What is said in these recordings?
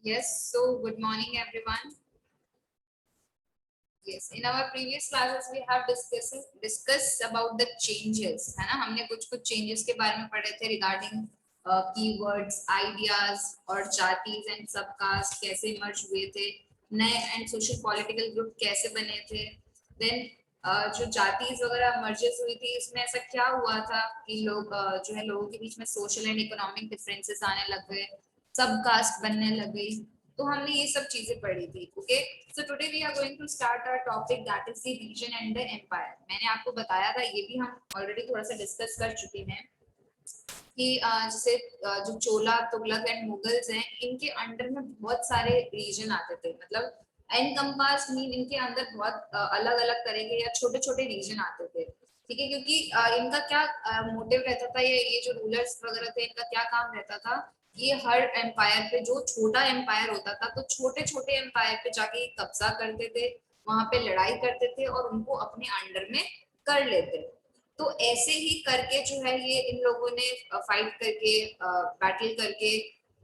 Yes, so good morning everyone. Yes, in our previous classes we have discussed about the changes, है ना। हमने कुछ कुछ changes के बारे में पढ़े थे regarding keywords, ideas और जातीज एंड सबकास्ट कैसे मर्ज हुए थे, नए एंड सोशल पॉलिटिकल ग्रुप कैसे बने थे। देन जो जातीज वगैरह मर्जेस हुई थी इसमें ऐसा क्या हुआ था कि लोग जो है लोगों के बीच में सोशल एंड इकोनॉमिक डिफरेंसेस आने लग गए, सब कास्ट बनने लग गई। तो हमने ये सब चीजें पढ़ी थी। Okay, so today we are going to start our topic that is the region and the empire. मैंने आपको बताया था, ये भी हम ऑलरेडी थोड़ा सा डिस्कस कर चुके हैं कि जैसे जो चोला तुगलक एंड मुगल्स हैं, इनके अंडर में बहुत सारे रीजन आते थे। मतलब एनकम्पास मीन इनके अंदर बहुत अलग अलग तरह के या छोटे छोटे रीजन आते थे। ठीक है, क्योंकि इनका क्या मोटिव रहता था, ये जो रूलर्स वगैरह थे इनका क्या काम रहता था, ये हर एम्पायर पे, जो छोटा एम्पायर होता था तो छोटे छोटे एम्पायर पे जाके कब्जा करते थे, वहां पे लड़ाई करते थे और उनको अपने अंडर में कर लेते। तो ऐसे ही करके जो है ये इन लोगों ने फाइट करके, बैटल करके,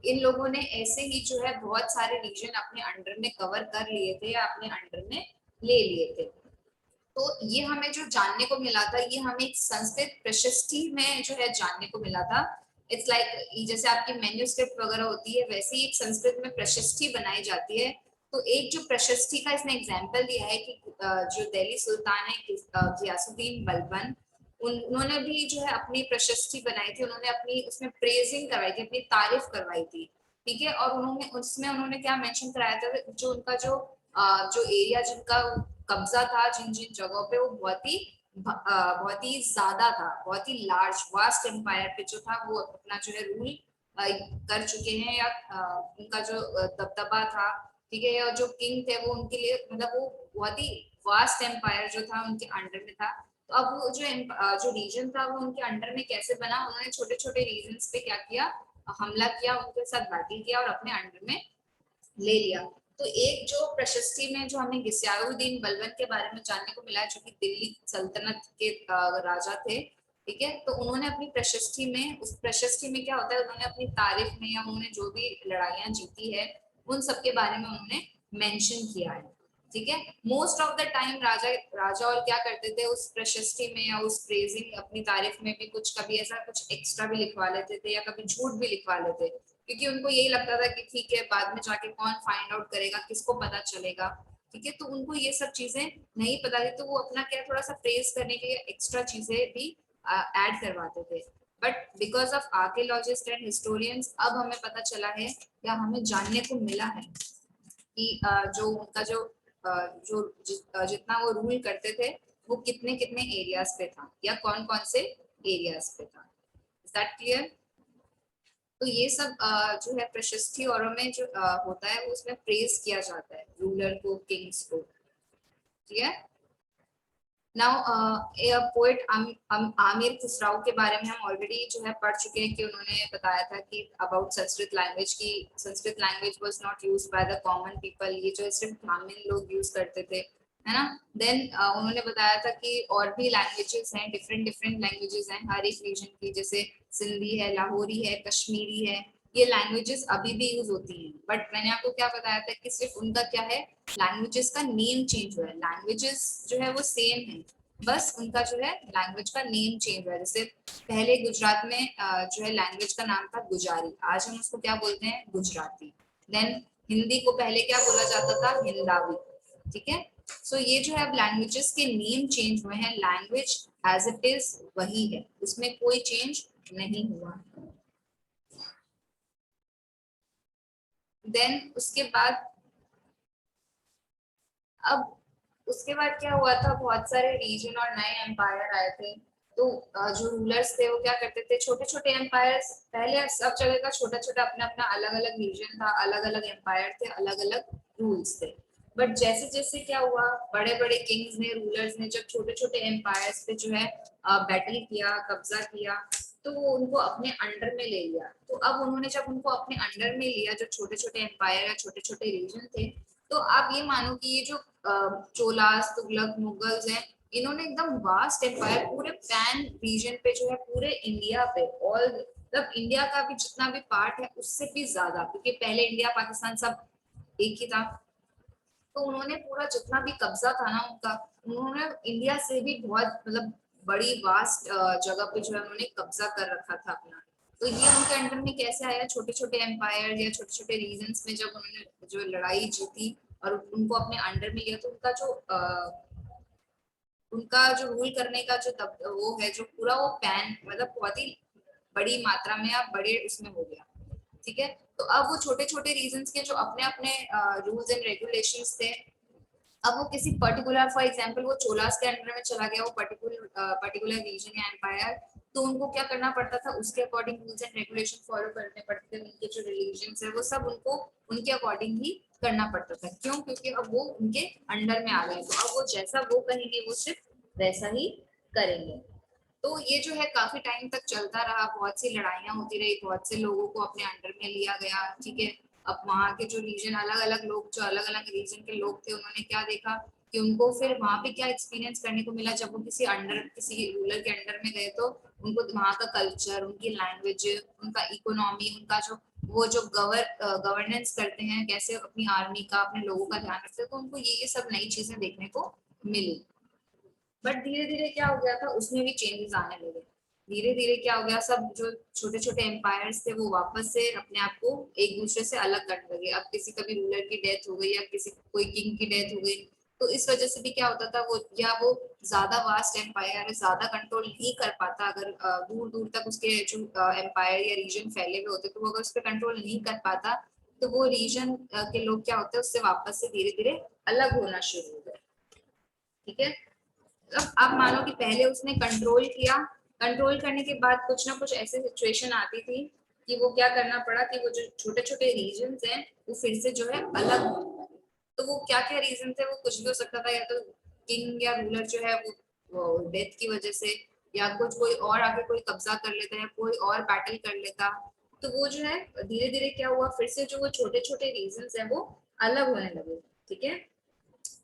इन लोगों ने ऐसे ही जो है बहुत सारे रीजन अपने अंडर में कवर कर लिए थे या अपने अंडर में ले लिए थे। तो ये हमें जो जानने को मिला था, ये हमें एक संस्कृत प्रशस्ति में जो है जानने को मिला था। इट्स लाइक जैसे आपकी मेन्यूस्क्रिप्ट वगैरह होती है, वैसे ही एक संस्कृत में प्रशस्ति बनाई जाती है। तो एक जो प्रशस्ति का इसने एग्जाम्पल दिया है कि जो दिल्ली सुल्तान है गियासुद्दीन बलबन, उन्होंने भी जो है अपनी प्रशस्ति बनाई थी। उन्होंने अपनी उसमें प्रेजिंग करवाई थी, अपनी तारीफ करवाई थी। ठीक है, और उन्होंने उसमें उन्होंने क्या मेंशन कराया था, जो उनका जो एरिया जिनका कब्जा था, जिन जिन जगहों पे, वो बहुत ही ज्यादा था, बहुत ही लार्ज वास्ट एम्पायर पे जो था वो अपना जो है रूल कर चुके हैं, या उनका जो दबदबा था, ठीक है, या जो किंग थे वो उनके लिए, मतलब वो बहुत ही वास्ट एम्पायर जो था उनके अंडर में था। तो अब वो जो रीजन था वो उनके अंडर में कैसे बना, उन्होंने छोटे छोटे रीजन पे क्या किया, हमला किया, उनके साथ बैटल किया और अपने अंडर में ले लिया। तो एक जो प्रशस्ति में जो हमें गिस्याउद्दीन बलबन के बारे में जानने को मिला, जो कि दिल्ली सल्तनत के राजा थे। ठीक है, तो उन्होंने अपनी प्रशस्ति में, उस प्रशस्ति में क्या होता है, उन्होंने अपनी तारीफ में या उन्होंने जो भी लड़ाइयां जीती है उन सब के बारे में उन्होंने मेंशन किया है। ठीक है, मोस्ट ऑफ द टाइम राजा राजा और क्या करते थे, उस प्रशस्ति में या उस प्रेजिंग अपनी तारीफ में भी कुछ कभी ऐसा कुछ एक्स्ट्रा भी लिखवा लेते थे या कभी झूठ भी लिखवा लेते, क्योंकि उनको यही लगता था कि ठीक है, बाद में जाके कौन फाइंड आउट करेगा, किसको पता चलेगा। ठीक है, तो उनको ये सब चीजें नहीं पता थी, तो वो अपना क्या थोड़ा सा प्रेस करने के लिए एक्स्ट्रा चीजें भी ऐड करवाते थे। But because of archaeologist and historians अब हमें पता चला है या हमें जानने को मिला है कि जो उनका जितना वो रूल करते थे वो कितने कितने एरियाज पे था या कौन कौन से एरियाज पे था। Is that clear? तो ये सब जो है प्रशस्ति और में जो होता है वो उसमें प्रेज किया जाता है रूलर को, किंग्स को। ठीक है, नाउ पोएट आमिर खुसराओ के बारे में हम ऑलरेडी जो है पढ़ चुके हैं कि उन्होंने बताया था कि अबाउट संस्कृत लैंग्वेज की, Sanskrit language was not used by the common people, ये जो सिर्फ ब्राह्मण लोग यूज करते थे, है ना। देन उन्होंने बताया था कि और भी लैंग्वेजेस हैं, डिफरेंट डिफरेंट लैंग्वेजेस हैं हर एक रीजन की, जैसे सिंधी है, लाहौरी है, कश्मीरी है, ये लैंग्वेजेस अभी भी यूज होती हैं। बट मैंने आपको क्या बताया था कि सिर्फ उनका क्या है, लैंग्वेजेस का नेम चेंज हुआ है। लैंग्वेजेस जो है वो सेम है, बस उनका जो है लैंग्वेज का नेम चेंज हुआ है। जैसे पहले गुजरात में जो है लैंग्वेज का नाम था गुजारी, आज हम उसको क्या बोलते हैं, गुजराती। देन हिंदी को पहले क्या बोला जाता था, हिंदावी। ठीक है, सो ये जो है अब लैंग्वेजेस के नेम चेंज हुए हैं, लैंग्वेज एज इट इज वही है, उसमें कोई चेंज नहीं हुआ। देन उसके बाद, अब उसके बाद क्या हुआ था, बहुत सारे रीजन और नए एम्पायर आए थे। तो जो रूलर्स थे वो क्या करते थे, छोटे छोटे एम्पायर्स, पहले सब जगह का छोटा छोटा अपना अपना अलग अलग रीजन था, अलग अलग एम्पायर थे, अलग अलग रूल्स थे। बट जैसे जैसे क्या हुआ, बड़े बड़े किंग्स ने, रूलर्स ने जब छोटे छोटे एम्पायर्स पे जो है बैटल किया, कब्जा किया, तो वो उनको अपने अंडर में ले लिया। तो अब उन्होंने जब उनको अपने अंडर में लिया, जो छोटे छोटे एम्पायर या छोटे छोटे रीजन थे, तो आप ये मानो कि ये जो चोलास, तुगलक, मुगल्स हैं, इन्होंने एकदम वास्ट एम्पायर पूरे पैन रीजन पे जो है, पूरे इंडिया पे, ऑल द मतलब इंडिया का भी जितना भी पार्ट है उससे भी ज्यादा, क्योंकि पहले इंडिया पाकिस्तान सब एक ही था। तो उन्होंने पूरा जितना भी कब्जा था ना उनका, उन्होंने इंडिया से भी बहुत मतलब बड़ी वास्ट जगह पे जो है उन्होंने कब्जा कर रखा था अपना। तो ये उनके अंडर में कैसे आया, छोटे छोटे एम्पायर या छोटे छोटे रीजन्स में जब उन्होंने जो लड़ाई जीती और उनको अपने अंडर में लिया, तो उनका जो रूल करने का जो वो है जो पूरा वो पैन मतलब बहुत ही बड़ी मात्रा में या बड़े उसमें हो गया। ठीक है, तो अब वो छोटे छोटे रीजंस के जो अपने अपने रूल्स एंड रेगुलेशंस थे, अब वो किसी पर्टिकुलर फॉर एग्जांपल वो चोलास के अंडर में चला गया वो पर्टिकुलर रीजन या एम्पायर, तो उनको क्या करना पड़ता था, उसके according rules and regulation follow करने पड़ते थे। उनके जो रिलीजन है वो सब उनको उनके अकॉर्डिंग ही करना पड़ता था। क्यों? क्योंकि अब वो उनके अंडर में आ गए, तो अब वो जैसा वो कहेंगे वो सिर्फ वैसा ही करेंगे। तो ये जो है काफी टाइम तक चलता रहा, बहुत सी लड़ाइयां होती रही, बहुत से लोगों को अपने अंडर में लिया गया। ठीक है, अब वहाँ के जो रीजन अलग अलग लोग जो अलग अलग रीजन के लोग थे, उन्होंने क्या देखा कि उनको फिर वहाँ पे क्या एक्सपीरियंस करने को मिला, जब वो किसी रूलर के अंडर में गए तो उनको वहाँ का कल्चर, उनकी लैंग्वेज, उनका इकोनॉमी, उनका जो वो जो गवर्नेंस करते हैं, कैसे अपनी आर्मी का अपने लोगों का ध्यान रखते हैं, तो उनको ये सब नई चीजें देखने को मिली। बट धीरे धीरे क्या हो गया था, उसमें भी चेंजेस आने लगे। धीरे धीरे क्या हो गया, सब जो छोटे छोटे एम्पायर्स थे वो वापस से अपने आप को एक दूसरे से अलग करने लगे। अब किसी कभी रूलर की डेथ हो गई या किसी कोई किंग की डेथ हो गई, तो इस वजह से भी क्या होता था, वो ज्यादा वास्ट एम्पायर है, ज्यादा कंट्रोल नहीं कर पाता। अगर दूर दूर तक उसके जो एम्पायर या रीजन फैले हुए होते, तो वो अगर उस पर कंट्रोल नहीं कर पाता, तो वो रीजन के लोग क्या होते हैं उससे वापस से धीरे धीरे अलग होना शुरू हो गए। ठीक है, अब आप मानो कि पहले उसने कंट्रोल किया, कंट्रोल करने के बाद कुछ ना कुछ ऐसे सिचुएशन आती थी कि वो क्या करना पड़ा कि वो जो छोटे छोटे रीजन हैं वो फिर से जो है अलग हो। तो वो क्या क्या रीजन थे, वो कुछ भी हो सकता था, या तो किंग या रूलर जो है वो डेथ की वजह से, या कुछ कोई और आके कोई कब्जा कर लेता है, कोई और बैटल कर लेता। तो वो जो है धीरे धीरे क्या हुआ, फिर से जो वो छोटे छोटे रीजन है वो अलग होने लगे। ठीक है,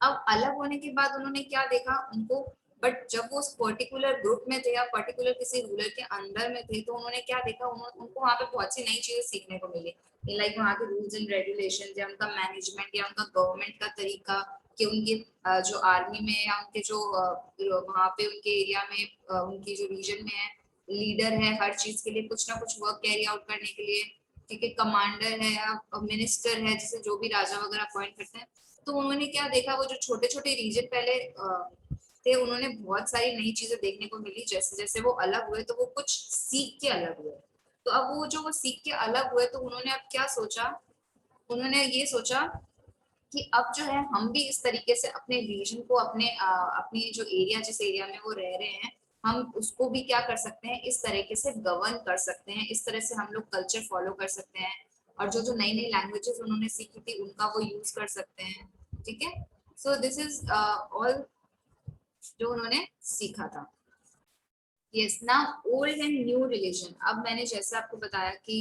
अब अलग होने के बाद उन्होंने क्या देखा उनको, बट जब वो उस पर्टिकुलर ग्रुप में थे या पर्टिकुलर किसी रूलर के अंदर में थे, तो उन्होंने क्या देखा, उनको वहाँ पे बहुत सी नई चीजें सीखने को मिली। लाइक वहाँ के रूल्स एंड रेगुलेशन या उनका मैनेजमेंट या उनका गवर्नमेंट का तरीका, कि उनके जो आर्मी में या उनके जो वहाँ पे उनके एरिया में उनकी जो रीजन में है लीडर है, हर चीज के लिए कुछ ना कुछ वर्क कैरी आउट करने के लिए। ठीक है, कमांडर है या मिनिस्टर है, जिसे जो भी राजा वगैरह अपॉइंट करते हैं। तो उन्होंने क्या देखा, वो जो छोटे छोटे रीजन पहले थे, उन्होंने बहुत सारी नई चीजें देखने को मिली। जैसे जैसे वो अलग हुए तो वो कुछ सीख के अलग हुए। तो अब वो सीख के अलग हुए, तो उन्होंने अब क्या सोचा, उन्होंने ये सोचा कि अब जो है हम भी इस तरीके से अपने रीजन को, अपनी जो एरिया, जिस एरिया में वो रह रहे हैं, हम उसको भी क्या कर सकते हैं, इस तरीके से गवर्न कर सकते हैं, इस तरह से हम लोग कल्चर फॉलो कर सकते हैं। और जो जो नई नई लैंग्वेजेस उन्होंने सीखी थी उनका वो यूज कर सकते हैं। ठीक है, सो दिस इज ऑल जो उन्होंने सीखा था। Yes, now old and new religion. अब मैंने जैसे आपको बताया कि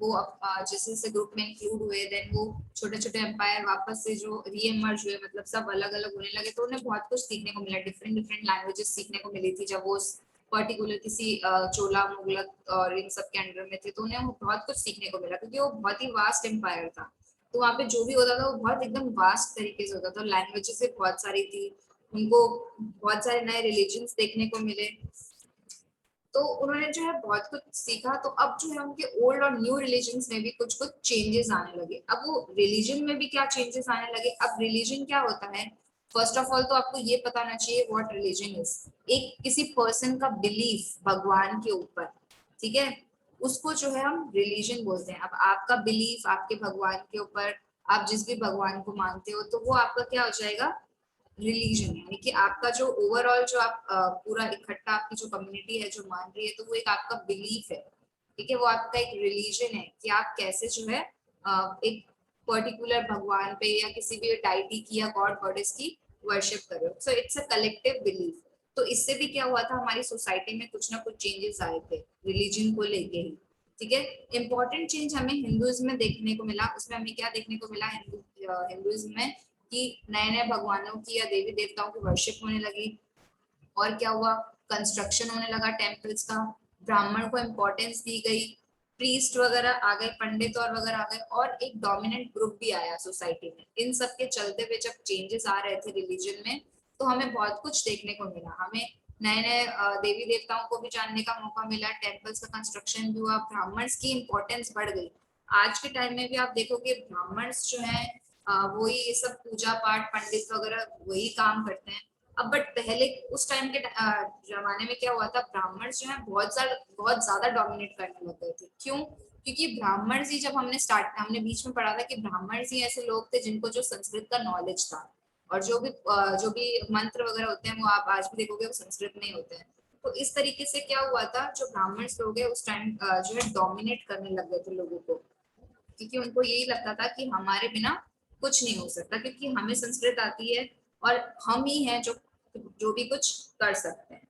वो जैसे जैसे ग्रुप में इंक्लूड हुए, देन वो छोटे छोटे एम्पायर वापस से जो रीएमर्ज हुए, मतलब सब अलग अलग होने लगे, तो उन्हें बहुत कुछ सीखने को मिला, डिफरेंट डिफरेंट लैंग्वेजेस सीखने को मिली थी जब वो पर्टिकुलर किसी चोला मुगलक और इन सब के अंडर में थे। तो उन्हें बहुत कुछ सीखने को मिला, क्योंकि वो बहुत ही वास्ट एम्पायर था। तो वहाँ पे जो भी होता था वो बहुत एकदम वास्ट तरीके से होता था, लैंग्वेजेस से बहुत सारी थी, उनको बहुत सारे नए रिलीजन्स देखने को मिले। तो उन्होंने जो है बहुत कुछ सीखा। तो अब जो है उनके ओल्ड और न्यू रिलीजन में भी कुछ कुछ चेंजेस आने लगे। अब वो रिलीजन में भी क्या चेंजेस आने लगे, अब रिलीजन क्या होता है, फर्स्ट ऑफ ऑल तो आपको ये पता होना चाहिए व्हाट रिलीजन इज। एक किसी पर्सन का बिलीफ भगवान के ऊपर, ठीक है, उसको जो है हम रिलीजन बोलते हैं। अब आपका बिलीफ आपके भगवान के ऊपर, आप जिस भी भगवान को मानते हो, तो वो आपका क्या हो जाएगा, रिलीजन। यानी कि आपका जो ओवरऑल जो आप पूरा इकट्ठा आपकी जो कम्युनिटी है जो मान रही है, तो वो एक आपका बिलीफ है। ठीक है, वो आपका एक रिलीजन है कि आप कैसे जो है एक पर्टिकुलर भगवान पे या किसी भी डाइटी की या गॉड गॉडेस की वर्शिप कर रहे हो। So it's a collective belief. तो इससे भी क्या हुआ था, हमारी सोसाइटी में कुछ ना कुछ चेंजेस आए थे रिलीजन को लेके ही। ठीक है, इंपॉर्टेंट चेंज हमें हिंदुइज्म में देखने को मिला। उसमें हमें क्या देखने को मिला, हिंदुइज्म में कि नए नए भगवानों की या देवी देवताओं की वर्शिप होने लगी। और क्या हुआ, कंस्ट्रक्शन होने लगा टेम्पल्स का, ब्राह्मण को इम्पोर्टेंस दी गई, प्रीस्ट वगैरह आ गए, पंडित और वगैरह आ गए, और एक डोमिनेंट ग्रुप भी आया सोसाइटी में। इन सब के चलते हुए जब चेंजेस आ रहे थे रिलीजन में, तो हमें बहुत कुछ देखने को मिला। हमें नए नए देवी देवताओं को भी जानने का मौका मिला, टेम्पल्स का कंस्ट्रक्शन भी हुआ, ब्राह्मण्स की इम्पोर्टेंस बढ़ गई। आज के टाइम में भी आप देखोगे ब्राह्मण्स जो है वही ये सब पूजा पाठ, पंडित वगैरह वही काम करते हैं। अब बट पहले उस टाइम के जमाने में क्या हुआ था, ब्राह्मण्स जो है बहुत ज्यादा डोमिनेट करने लग गए थे। क्यों? क्योंकि ब्राह्मण ही, जब हमने बीच में पढ़ा था कि ब्राह्मण ही ऐसे लोग थे जिनको जो संस्कृत का नॉलेज था, और जो भी मंत्र वगैरह होते हैं वो आप आज भी देखोगे वो संस्कृत में ही होते हैं। तो इस तरीके से क्या हुआ था, जो ब्राह्मण लोग है उस टाइम जो है डोमिनेट करने लग गए थे लोगों को, क्योंकि उनको यही लगता था कि हमारे बिना कुछ नहीं हो सकता, क्योंकि हमें संस्कृत आती है और हम ही हैं जो जो भी कुछ कर सकते हैं।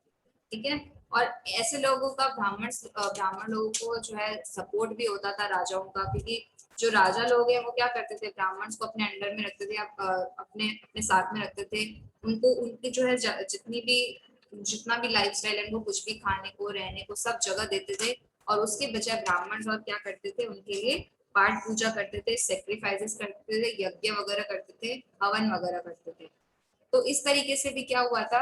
ठीक है। और ऐसे लोगों का ब्राह्मण लोगों को जो है सपोर्ट भी होता था राजाओं का, क्योंकि जो राजा लोग हैं वो क्या करते थे, ब्राह्मण्स को अपने अंडर में रखते थे, अपने अपने साथ में रखते थे। उनको उनकी जो है जितना भी लाइफस्टाइल है, उनको कुछ भी खाने को रहने को सब जगह देते थे। और उसके बजाय ब्राह्मण और क्या करते थे, उनके लिए पाठ पूजा करते थे, सेक्रीफाइसेस करते थे, यज्ञ वगैरह करते थे, हवन वगैरह करते थे। तो इस तरीके से भी क्या हुआ था,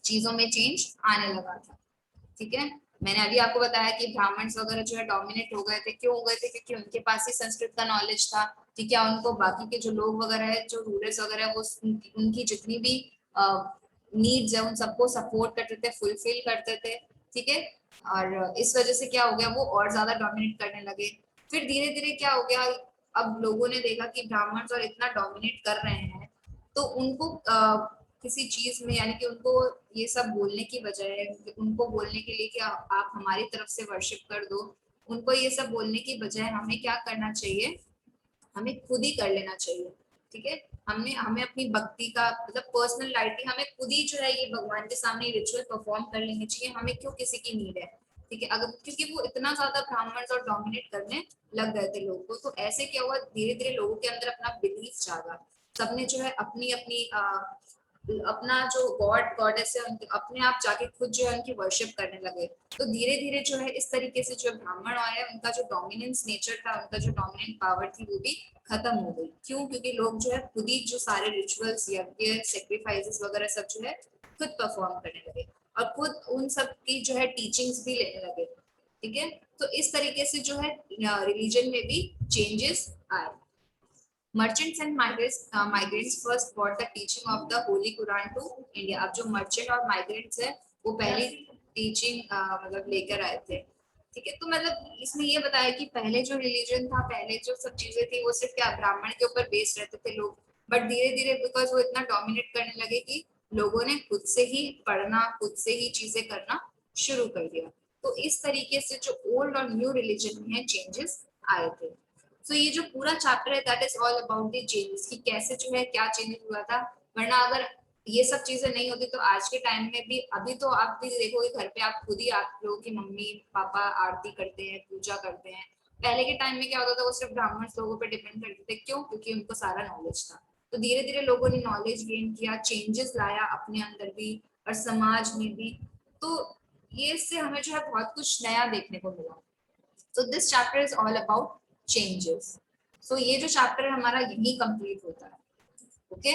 चीजों में चेंज आने लगा था। ठीक है। मैंने अभी आपको बताया कि ब्राह्मण्स वगैरह जो है डोमिनेट हो गए थे। क्यों हो गए थे? क्योंकि उनके पास ही संस्कृत का नॉलेज था। ठीक है। उनको बाकी के जो लोग वगैरह है, जो रूलर्स वगैरह है, वो उनकी जितनी भी नीड्स है उन सबको सपोर्ट करते थे, फुलफिल करते थे। ठीक है। और इस वजह से क्या हो गया, वो और ज्यादा डोमिनेट करने लगे। फिर धीरे धीरे क्या हो गया, अब लोगों ने देखा कि ब्राह्मण्स और इतना डोमिनेट कर रहे हैं, तो उनको किसी चीज में, यानी कि उनको ये सब बोलने की बजाय, उनको बोलने के लिए कि आप हमारी तरफ से वर्शिप कर दो, उनको ये सब बोलने की बजाय हमें क्या करना चाहिए, हमें खुद ही कर लेना चाहिए। ठीक है। हमें अपनी भक्ति का मतलब पर्सनल लाइफ हमें खुद ही जो है ये भगवान के सामने रिचुअल परफॉर्म कर लेने चाहिए। हमें क्यों किसी की नीड है? ठीक है। अगर क्योंकि वो इतना ज्यादा ब्राह्मण और डोमिनेट करने लग गए थे लोगों को, तो ऐसे क्या हुआ, धीरे धीरे लोगों के अंदर अपना बिलीफ जागा। सबने जो है अपनी अपनी अपना जो गॉड गॉडेस है अपने आप जाके खुद जो है उनकी वर्शिप करने लगे। तो धीरे धीरे जो है इस तरीके से जो ब्राह्मण आए, उनका जो डोमिनेंस नेचर था, उनका जो डोमिनेंट पावर थी, वो भी खत्म हो गई। क्यों? क्योंकि लोग जो है खुद ही जो सारे रिचुअल्स, यज्ञ, सेक्रीफाइसेस वगैरह सब जो है खुद परफॉर्म करने लगे, और खुद उन सब की जो है टीचिंग्स भी लेने लगे। ठीक है। तो इस तरीके से जो है रिलीजन में भी चेंजेस आए। Merchants and migrants first brought the teaching of the Holy Quran to India. अब जो मर्चेंट और माइग्रेंट्स है वो पहली टीचिंग मतलब लेकर आए थे। ठीक है। तो मतलब इसमें ये बताया कि पहले जो रिलीजन था, पहले जो सब चीजें थी, वो सिर्फ क्या ब्राह्मण के ऊपर बेस्ड रहते थे लोग। बट धीरे धीरे बिकॉज वो इतना डोमिनेट करने लगे कि लोगों ने खुद से ही पढ़ना, खुद से ही चीजें करना शुरू कर दिया। तो इस तरीके से जो ओल्ड और न्यू रिलीजन में चेंजेस आए थे। तो ये जो पूरा चैप्टर है that is all about the changes, कि कैसे जो है क्या चेंजेस हुआ था। वरना अगर ये सब चीजें नहीं होती तो आज के टाइम में भी, अभी तो आप भी देखोगे घर पे आप खुद ही, आप लोगों की मम्मी पापा आरती करते हैं, पूजा करते हैं। पहले के टाइम में क्या होता था, वो सिर्फ ब्राह्मण लोगों पे डिपेंड करते थे। क्यों? क्योंकि उनको सारा नॉलेज था। तो धीरे धीरे लोगों ने नॉलेज गेन किया, चेंजेस लाया अपने अंदर भी और समाज में भी। तो ये इससे हमें जो है बहुत कुछ नया देखने को मिला। So this chapter is all about changes. So ये जो चैप्टर हमारा यही कंप्लीट होता है। ओके।